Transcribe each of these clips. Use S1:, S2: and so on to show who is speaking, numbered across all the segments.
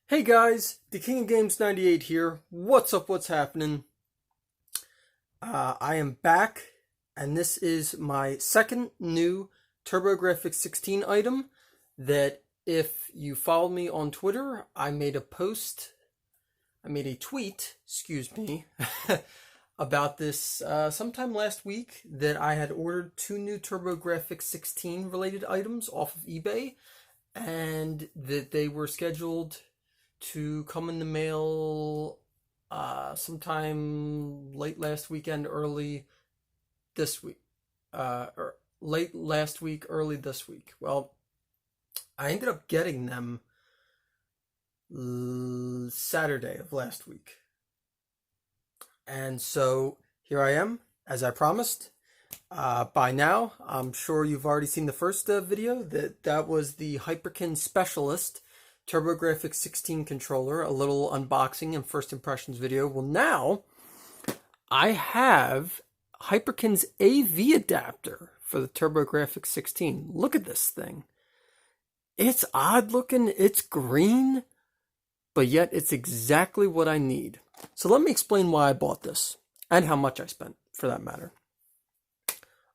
S1: Hey guys, the King of Games 98 here. What's up? What's happening? I am back, and this is my second new TurboGrafx-16 item that if you followed me on Twitter, I made a tweet, excuse me, about this sometime last week that I had ordered two new TurboGrafx-16 related items off of eBay and that they were scheduled to come in the mail sometime late last weekend, early this week. Or late last week, early this week. Well, I ended up getting them Saturday of last week. And so here I am, as I promised. By now, I'm sure you've already seen the first video. That was the Hyperkin Specialist TurboGrafx-16 controller, a little unboxing and first impressions video. Well, now I have Hyperkin's AV Adapter for the TurboGrafx-16. Look at this thing. It's odd looking, it's green, but yet it's exactly what I need. So let me explain why I bought this and how much I spent, for that matter.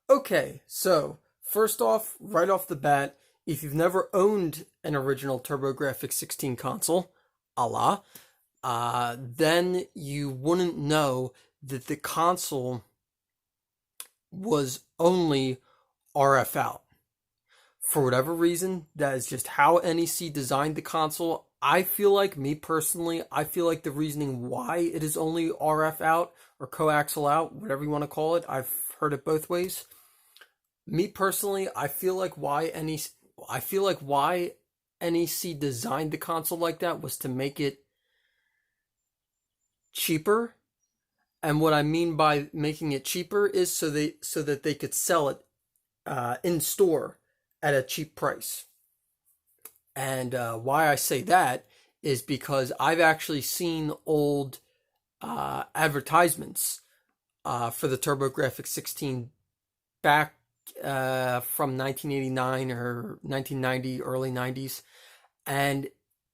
S1: Okay, so first off, right off the bat, if you've never owned an original TurboGrafx-16 console, then you wouldn't know that the console was only RF out. For whatever reason, that is just how NEC designed the console. I feel like the reasoning why it is only RF out or coaxial out, whatever you want to call it, I've heard it both ways. Me personally, I feel like why NEC designed the console like that was to make it cheaper. And what I mean by making it cheaper is so that they could sell it in store at a cheap price. And why I say that is because I've actually seen old advertisements for the TurboGrafx-16 back from 1989 or 1990, early 90s. And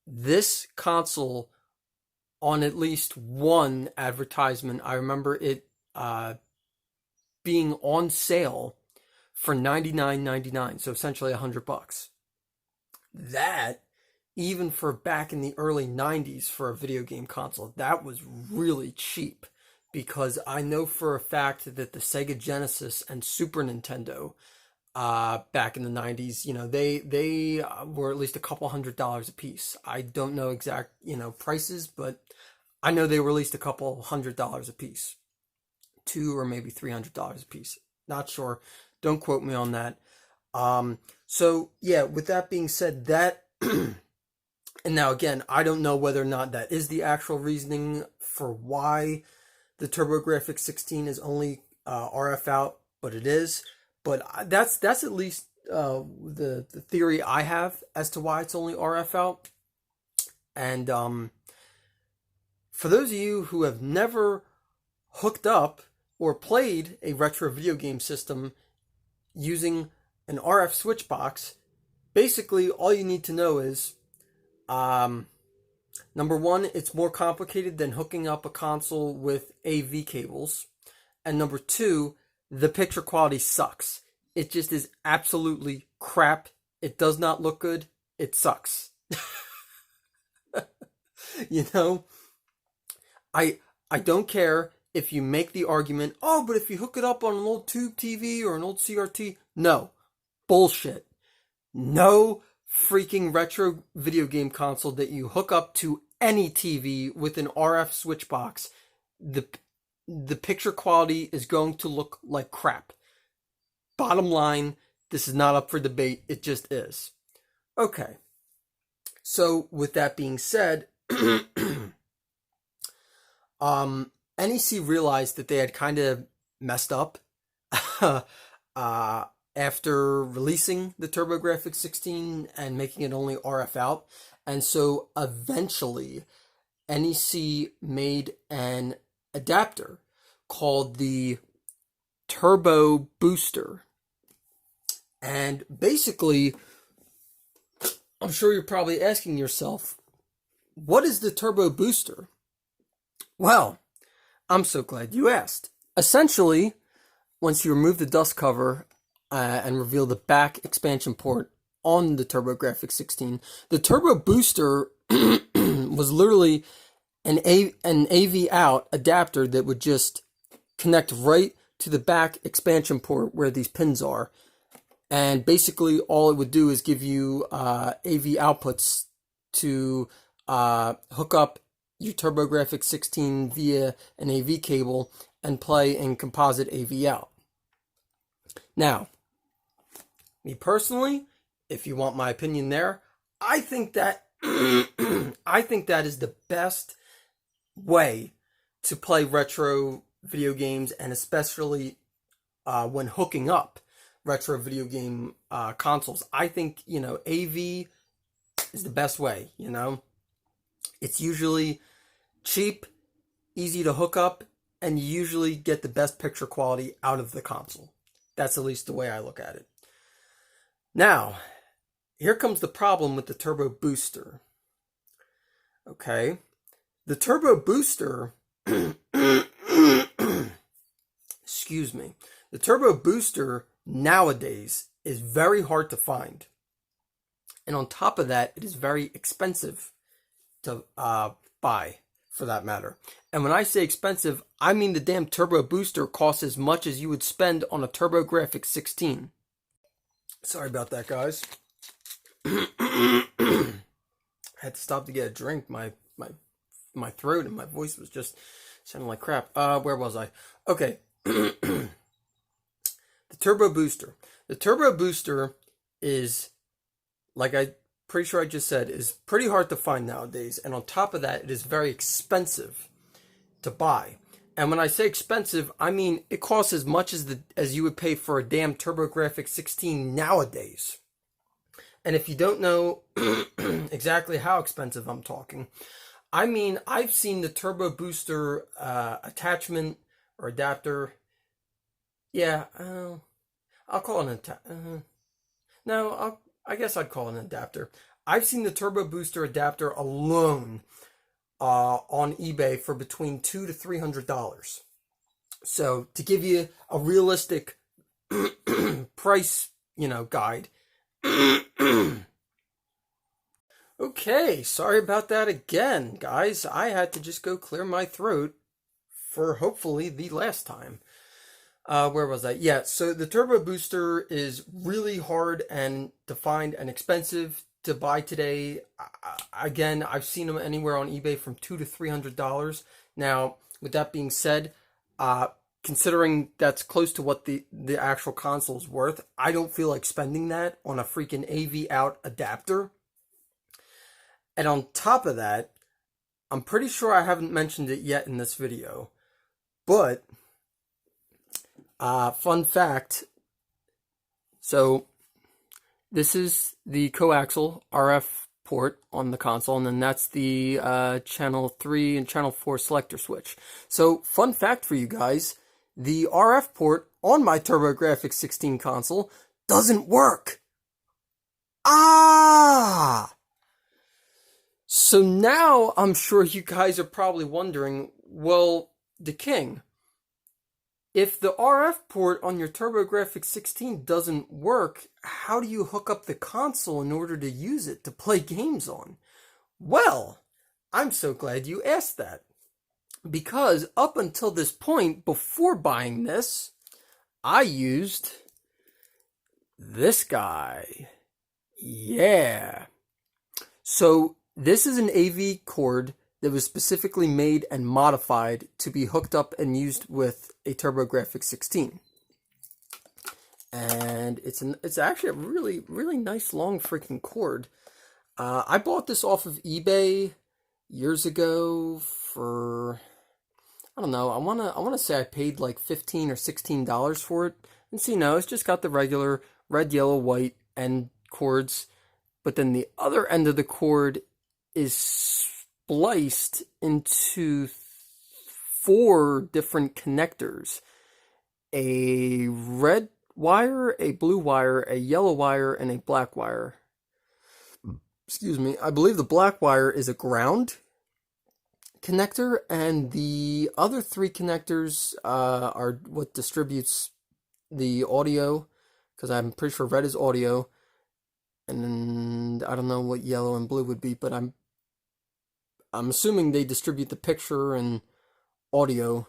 S1: this console, on at least one advertisement, I remember it being on sale for $99.99, so essentially $100. That, even for back in the early 90s for a video game console, that was really cheap. Because I know for a fact that the Sega Genesis and Super Nintendo back in the 90s, they were at least a couple $100 a piece. I don't know exact, prices, but I know they were at least a couple $100 a piece. $200 or maybe $300 a piece. Not sure. Don't quote me on that. So yeah, with that being said, that and now again, I don't know whether or not that is the actual reasoning for why the TurboGrafx-16 is only RF out, but it is. But that's at least the theory I have as to why it's only RF out. And for those of you who have never hooked up or played a retro video game system using an RF switch box, basically all you need to know is number one, it's more complicated than hooking up a console with AV cables. And number two, the picture quality sucks. It just is absolutely crap. It does not look good. It sucks. I don't care if you make the argument, oh, but if you hook it up on an old tube TV or an old CRT. No. Bullshit. No freaking retro video game console that you hook up to any TV with an RF switch box, the picture quality is going to look like crap. Bottom line, this is not up for debate. It just is. Okay. So with that being said, NEC realized that they had kind of messed up after releasing the TurboGrafx-16 and making it only RF out. And so eventually NEC made an adapter called the TurboBooster. And basically, I'm sure you're probably asking yourself, what is the TurboBooster? Well, I'm so glad you asked. Essentially, once you remove the dust cover and reveal the back expansion port on the TurboGrafx-16, the TurboBooster was literally an AV out adapter that would just connect right to the back expansion port where these pins are. And basically all it would do is give you AV outputs to hook up your TurboGrafx-16 via an AV cable and play in composite AV out. Now, me personally, if you want my opinion there, I think that I think that is the best way to play retro video games, and especially when hooking up retro video game consoles. I think, AV is the best way, It's usually cheap, easy to hook up, and you usually get the best picture quality out of the console. That's at least the way I look at it. Now, here comes the problem with the TurboBooster. Okay, the TurboBooster, excuse me, the TurboBooster nowadays is very hard to find. And on top of that, it is very expensive to buy, for that matter. And when I say expensive, I mean the damn TurboBooster costs as much as you would spend on a TurboGrafx-16. Sorry about that, guys. I had to stop to get a drink. My throat and my voice was just sounding like crap. Where was I? Okay. The TurboBooster. The TurboBooster is, like I pretty sure I just said, is pretty hard to find nowadays. And on top of that, it is very expensive to buy. And when I say expensive, I mean it costs as much as you would pay for a damn TurboGrafx-16 nowadays. And if you don't know exactly how expensive I'm talking, I mean, I've seen the TurboBooster attachment or adapter. Yeah, I'll call it an I guess I'd call it an adapter. I've seen the TurboBooster adapter alone on eBay for between $200 to $300. So to give you a realistic price, guide. Okay, sorry about that again, guys. I had to just go clear my throat for hopefully the last time. Where was I? Yeah, so the TurboBooster is really hard and to find and expensive to buy today. Again, I've seen them anywhere on eBay from $200 to $300. Now, with that being said, considering that's close to what the actual console is worth, I don't feel like spending that on a freaking AV out adapter. And on top of that, I'm pretty sure I haven't mentioned it yet in this video, but fun fact, so this is the coaxial RF port on the console, and then that's the channel 3 and channel 4 selector switch. So fun fact for you guys, the RF port on my TurboGrafx-16 console doesn't work. So now I'm sure you guys are probably wondering, well, the king, if the RF port on your TurboGrafx-16 doesn't work, how do you hook up the console in order to use it to play games on? Well, I'm so glad you asked that. Because up until this point, before buying this, I used this guy. Yeah. So this is an AV cord that was specifically made and modified to be hooked up and used with a TurboGrafx-16. And it's actually a really, really nice long freaking cord. I bought this off of eBay years ago for, I don't know, I wanna say I paid like $15 or $16 for it. And see, no, it's just got the regular red, yellow, white end cords, but then the other end of the cord is spliced into 4 different connectors. A red wire, a blue wire, a yellow wire, and a black wire. excuse me, I believe the black wire is a ground connector, and the other three connectors are what distributes the audio, because I'm pretty sure red is audio, and I don't know what yellow and blue would be, but I'm assuming they distribute the picture and audio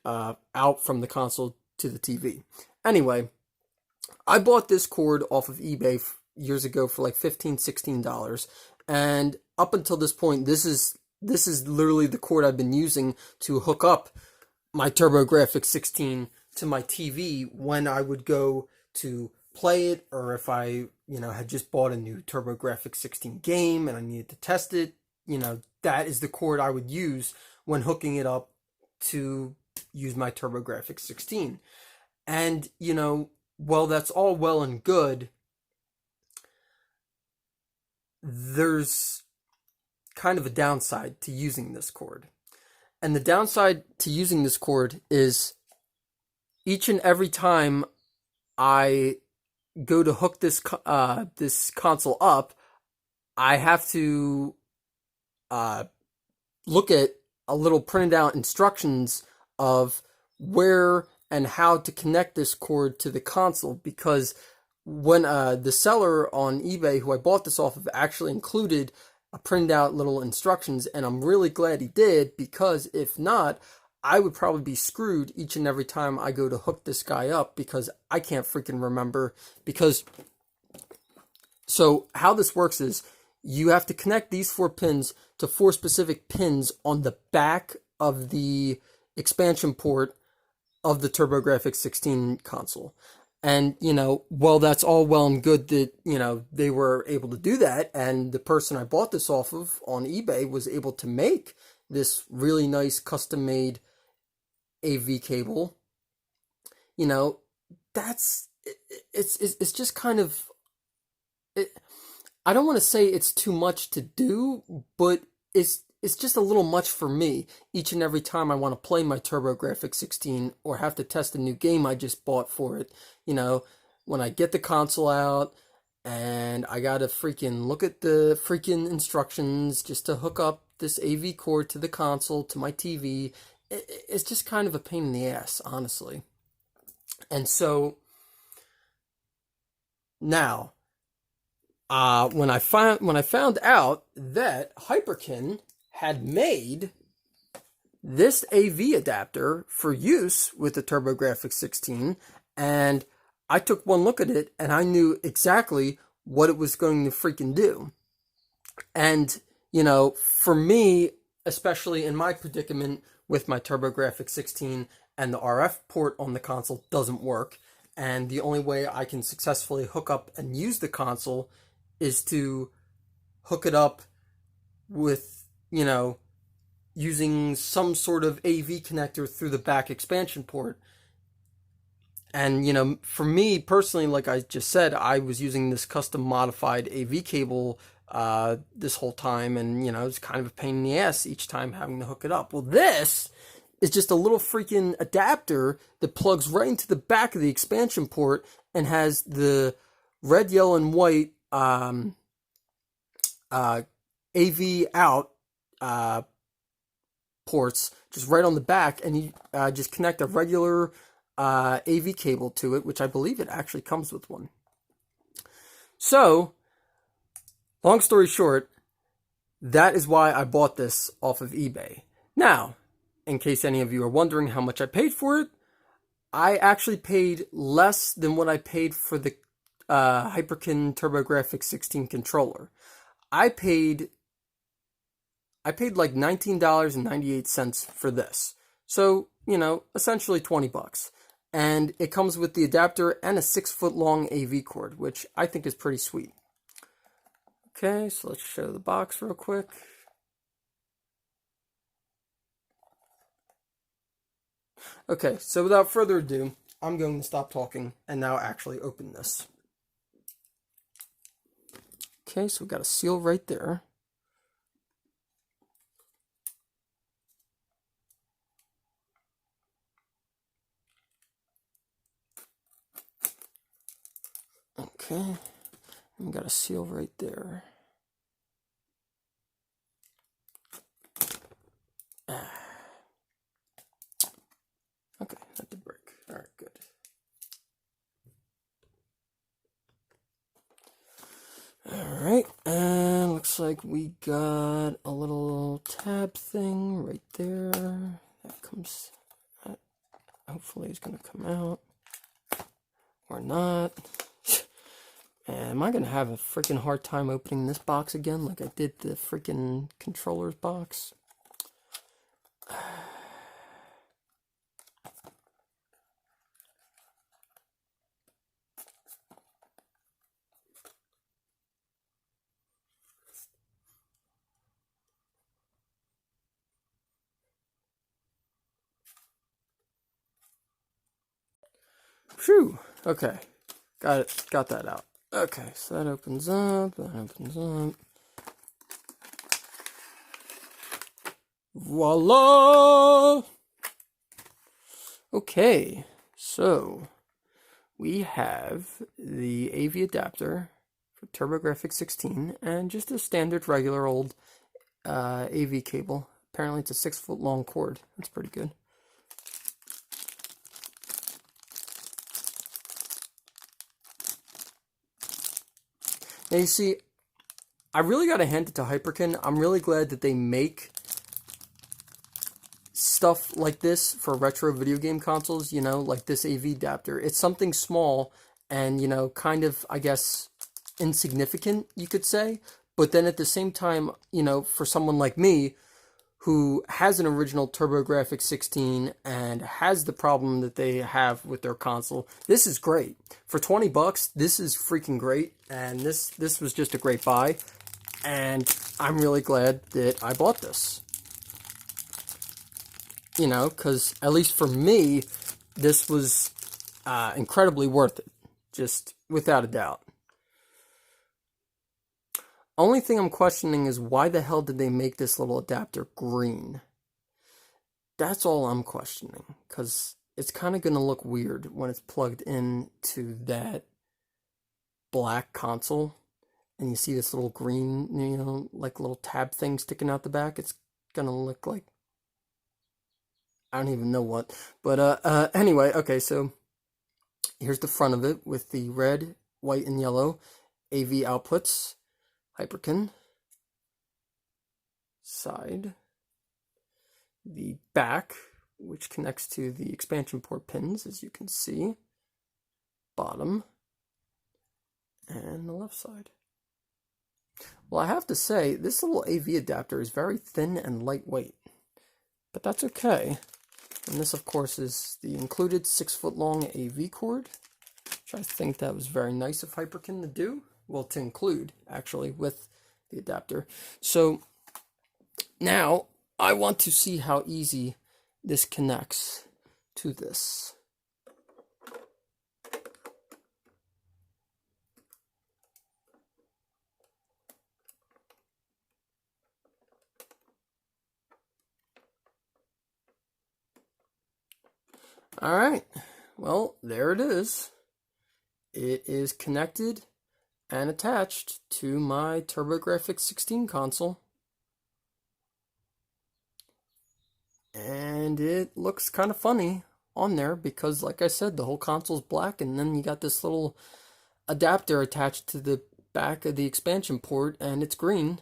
S1: out from the console to the TV. Anyway, I bought this cord off of eBay years ago for like $15, $16, and up until this point, this is literally the cord I've been using to hook up my TurboGrafx-16 to my TV when I would go to play it, or if I, had just bought a new TurboGrafx-16 game and I needed to test it, that is the cord I would use when hooking it up to use my TurboGrafx-16. And, well, that's all well and good. There's kind of a downside to using this cord. And the downside to using this cord is each and every time I go to hook this console up, I have to look at a little printed out instructions of where and how to connect this cord to the console, because when the seller on eBay who I bought this off of actually included a printed out little instructions, and I'm really glad he did, because if not, I would probably be screwed each and every time I go to hook this guy up, because I can't freaking remember. So how this works is you have to connect these 4 pins to 4 specific pins on the back of the expansion port of the TurboGrafx-16 console. And, well, that's all well and good that, they were able to do that. And the person I bought this off of on eBay was able to make this really nice custom-made AV cable. It's just kind of, I don't want to say it's too much to do, but it's just a little much for me each and every time I want to play my TurboGrafx-16 or have to test a new game I just bought for it. When I get the console out and I gotta freaking look at the freaking instructions just to hook up this AV cord to the console, to my TV, it's just kind of a pain in the ass, honestly. And so now, when I found out that Hyperkin had made this AV adapter for use with the TurboGrafx-16, and I took one look at it and I knew exactly what it was going to freaking do. And, for me, especially in my predicament with my TurboGrafx-16 and the RF port on the console doesn't work, and the only way I can successfully hook up and use the console is to hook it up with, using some sort of AV connector through the back expansion port. And, for me personally, like I just said, I was using this custom modified AV cable this whole time, and, it's kind of a pain in the ass each time having to hook it up. Well, this is just a little freaking adapter that plugs right into the back of the expansion port and has the red, yellow, and white AV out ports just right on the back, and you just connect a regular AV cable to it, which I believe it actually comes with one. So, long story short, that is why I bought this off of eBay. Now, in case any of you are wondering how much I paid for it, I actually paid less than what I paid for the Hyperkin TurboGrafx-16 controller. I paid like $19.98 for this. So, essentially $20. And it comes with the adapter and a 6-foot long AV cord, which I think is pretty sweet. Okay, so let's show the box real quick. Okay, so without further ado, I'm going to stop talking and now actually open this. Okay, so we got a seal right there. Okay, and we got a seal right there. looks like we got a little tab thing right there. That comes, hopefully it's going to come out. Or not. And am I going to have a freaking hard time opening this box again like I did the freaking controllers box? Phew. Okay. Got it. Got that out. Okay, so that opens up. That opens up. Voila! Okay, so we have the AV adapter for TurboGrafx-16 and just a standard regular old AV cable. Apparently it's a 6-foot long cord. That's pretty good. Now you see, I really got to hand it to Hyperkin. I'm really glad that they make stuff like this for retro video game consoles, you know, like this AV adapter. It's something small and, you know, kind of, I guess, insignificant, you could say. But then at the same time, you know, for someone like me who has an original TurboGrafx-16 and has the problem that they have with their console, this is great. For 20 bucks, this is freaking great. And this was just a great buy. And I'm really glad that I bought this. You know, because at least for me, this was incredibly worth it. Just without a doubt. Only thing I'm questioning is why the hell did they make this little adapter green? That's all I'm questioning, because it's kind of going to look weird when it's plugged into that black console, and you see this little green, you know, like little tab thing sticking out the back. It's going to look like, I don't even know what. But anyway, okay, so here's the front of it with the red, white, and yellow AV outputs. Hyperkin side, the back, which connects to the expansion port pins, as you can see, bottom, and the left side. Well, I have to say, this little AV adapter is very thin and lightweight, but that's okay. And this, of course, is the included 6-foot long AV cord, which I think that was very nice of Hyperkin to do. Well, to include, actually, with the adapter. So, now, I want to see how easy this connects to this. Alright, well, there it is. It is connected and attached to my TurboGrafx-16 console. And it looks kind of funny on there because, like I said, the whole console's black, and then you got this little adapter attached to the back of the expansion port, and it's green.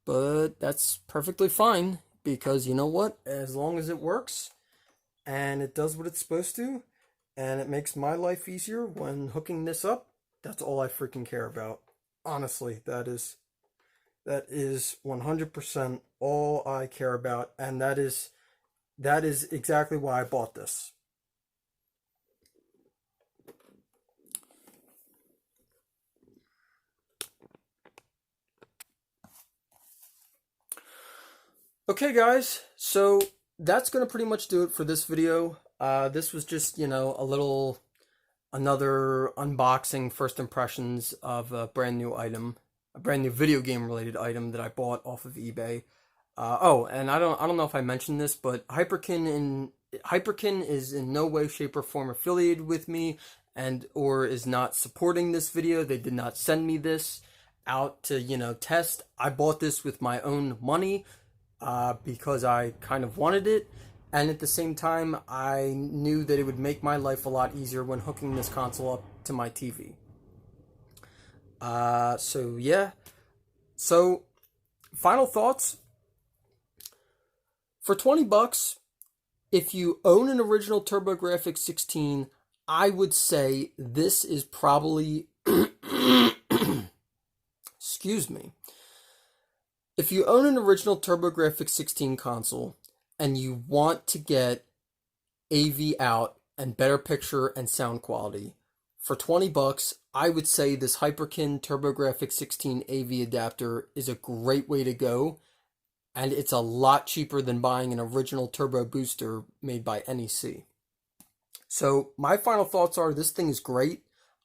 S1: But that's perfectly fine because, you know what? As long as it works and it does what it's supposed to, and it makes my life easier when hooking this up, that's all I freaking care about. Honestly, that is 100% all I care about, and that is exactly why I bought this. Okay, guys, so that's going to pretty much do it for this video. This was just, you know, another unboxing, first impressions of a brand new item, a brand new video game related item that I bought off of eBay. Oh, and I don't know if I mentioned this, but Hyperkin is in no way, shape, or form affiliated with me, and or is not supporting this video. They did not send me this out to, you know, test. I bought this with my own money because I kind of wanted it. And at the same time, I knew that it would make my life a lot easier when hooking this console up to my TV. So, yeah. So, final thoughts. For 20 bucks, if you own an original TurboGrafx-16, I would say this is probably, excuse me. If you own an original TurboGrafx-16 console and you want to get AV out and better picture and sound quality, for 20 bucks, I would say this Hyperkin TurboGrafx-16 AV Adapter is a great way to go, and it's a lot cheaper than buying an original TurboBooster made by NEC. So my final thoughts are this thing is great.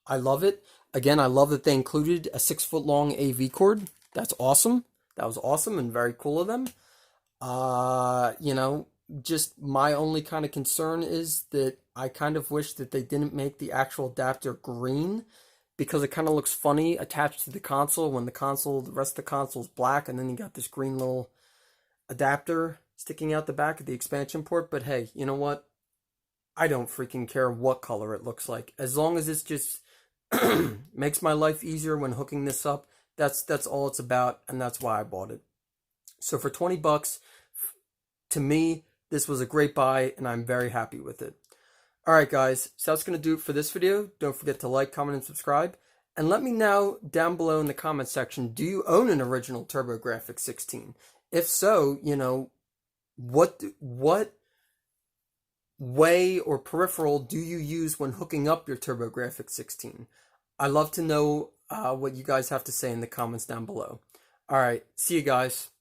S1: I love it. Again, I love that they included a 6-foot long AV cord. That's awesome. That was awesome and very cool of them. You know, just my only kind of concern is that I kind of wish that they didn't make the actual adapter green, because it kind of looks funny attached to the console when the rest of the console is black, and then you got this green little adapter sticking out the back of the expansion port. But hey, you know what? I don't freaking care what color it looks like. As long as it's just makes my life easier when hooking this up, that's all it's about, and that's why I bought it. So for 20 bucks, to me, this was a great buy, and I'm very happy with it. Alright guys, so that's going to do it for this video. Don't forget to like, comment, and subscribe. And let me know down below in the comment section, do you own an original TurboGrafx-16? If so, you know, what way or peripheral do you use when hooking up your TurboGrafx-16? I love to know what you guys have to say in the comments down below. Alright, see you guys.